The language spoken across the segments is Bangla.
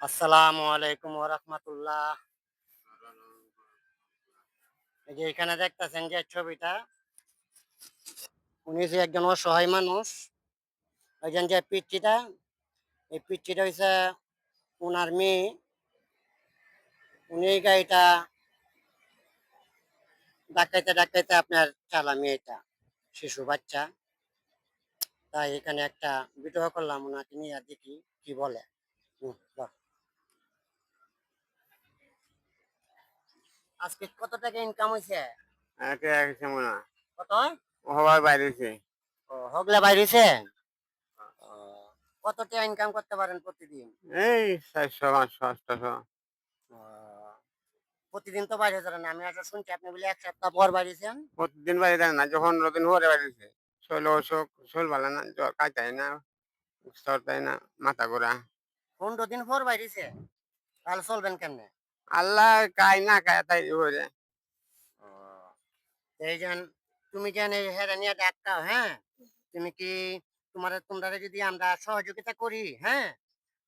আসসালামু আলাইকুম ওয়া রাহমাতুল্লাহ। এই যে এখানে দেখতেছেন যে ছবিটা, উনি যে একজন অসহায় মানুষ। ওই যে পিচ্চিটা, এই পিচ্চিটা হইছে উনার মেয়ে। উনি এই গাড়িটা ডাকাইতে ডাকাইতে আপনার চালামি এটা শিশু বাচ্চা। তাই এখানে একটা ভিডিও করলাম ওনাকে নিয়ে, আর দেখি কি বলে। বাহ। আজকে কত টাকা ইনকাম হয়েছে? এটা এক মনে হয় কত? হওয়ার বাইরেছে। ও, হগলা বাইরেছে। ও, কত টাকা ইনকাম করতে পারেন প্রতিদিন? এই 400 500 800। ও, প্রতিদিন তো বাইরে যান না। আমি আসলে শুনছি আপনি বলে ১ সপ্তাহ পর বাইরেছেন। প্রতিদিন বাইরে দেয় না, যখন নতুন পরে বাইরেছে। শৈল অসুখ, শৈল ভালো না, জ্বর কাটায় না, জ্বর দেয় না, মাথা ঘোরা। ১৫ দিন পর বাইরেছে। তাহলে চলবেন কেমনে? আল্লাহ কায় না কায় তাই হয়ে। ও, এই যেন তুমি যেন এই হেরে নিয়ে ডাক্তার, হ্যাঁ? তুমি কি তোমরা যদি আমরা সহযোগিতা করি, হ্যাঁ?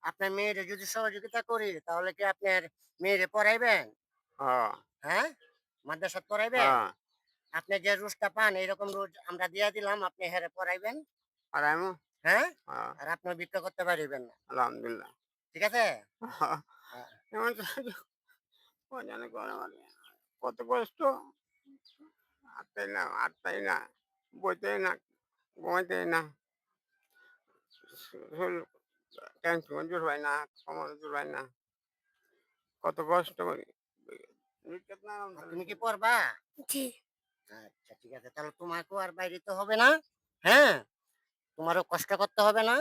আপনার মেয়েরে যদি সহযোগিতা করি তাহলে কি আপনার মেয়েরে পড়াইবেন? হ্যাঁ, হ্যাঁ? মাদ্রাসাত পড়াইবেন? হ্যাঁ। আপনি যে রোজটা পান এরকম রোজ আমরা দিয়া দিলাম, আপনি হেরে পড়াইবেন, আর আমি হ্যাঁ? হ্যাঁ, আর আপনি ভিক্ষা করতে পারিবেন না। আলহামদুলিল্লাহ। ঠিক আছে? হ্যাঁ, আ এমন তো ও জানে করে মানে কত কষ্ট। আটটাই না, বইতেই না, ঘুমাইতেই না, শরীর টেনশন জোর হয় না, কোমর জোর হয় না, কত কষ্ট করি। তুমি কি পড়বা? জি, আচ্ছা, ঠিক আছে। তাহলে তোমাকেও আর বাইরেতে হবে না। হ্যাঁ? তোমারও কষ্ট করতে হবে না।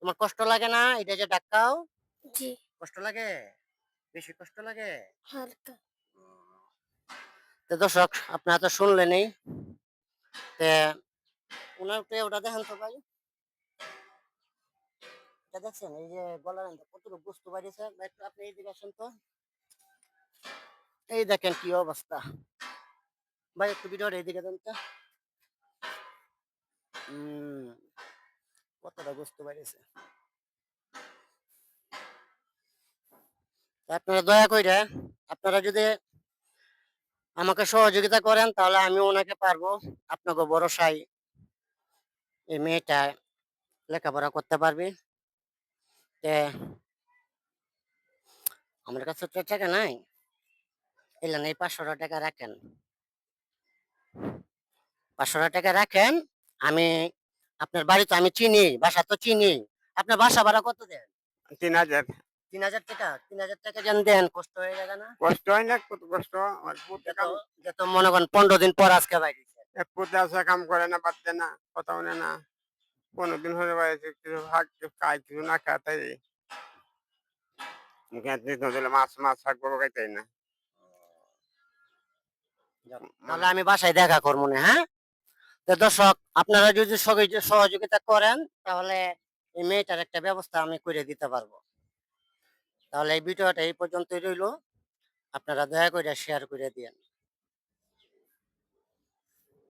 তোমার কষ্ট লাগে না? এটা যে ডাক্কাও? জি, কষ্ট লাগে? বেশি কষ্ট লাগে? হালকা। হুম। তো দর্শক, আপনারা তো শুনলেনই। তে উনারটা ওটা দেখেন তো ভাই। এটা দেখছেন? এই যে গলার মধ্যে কতটুকু গোস্ত বাইরেছে। ভাই একটু আপনি এইদিকে আসেন তো। এই দেখেন কি অবস্থা। ভাই একটু ভিডিওটা এইদিকে দেন তো। হুম, কতটা গোস্ত বাইরেছে। আপনারা দয়া কইরা আপনারা যদি আমাকে সহযোগিতা করেন তাহলে আমি ওনাকে পারবো। আপনাকে ভরসায় এই মেয়েটা লেখাপড়া করতে পারবে। তে আমার কাছে তো টাকা নাই। এলেন এই ৳৫০০ রাখেন। ৳৫০০ রাখেন। আমি আপনার বাড়ি তো আমি চিনি, বাসা তো চিনি। আপনার বাসা ভাড়া কত দেন? ৩,০০০। ৳৩,০০০। ৳৩,০০০ যেন দেন, কষ্ট হয়ে যাবে না? কষ্ট হয় না, কত কষ্ট। আমার পুতে যত কাম, যত মনে করেন ১৫ দিন পর আজকে বাইরেছেন। এক পুতে আছে, কাম করে না, বাদ দেয় না, কথা বলে না। ১৫ দিন হলে বাইরেছে, কিছু ভাগ খায়, কিছু না খায় তাই। মুখে দিতে দিলে মাছ মাছ শাক বড় খাইতেই না। যাক, তাহলে মানে আমি বাসায় দেখা করবো নে, হ্যাঁ? তো দর্শক, আপনারা যদি সহযোগিতা করেন তাহলে এই মেয়েটার একটা ব্যবস্থা আমি করে দিতে পারবো। তাহলে এই ভিডিওটা এই পর্যন্তই রইলো। আপনারা দয়া করে শেয়ার করে দিয়েন।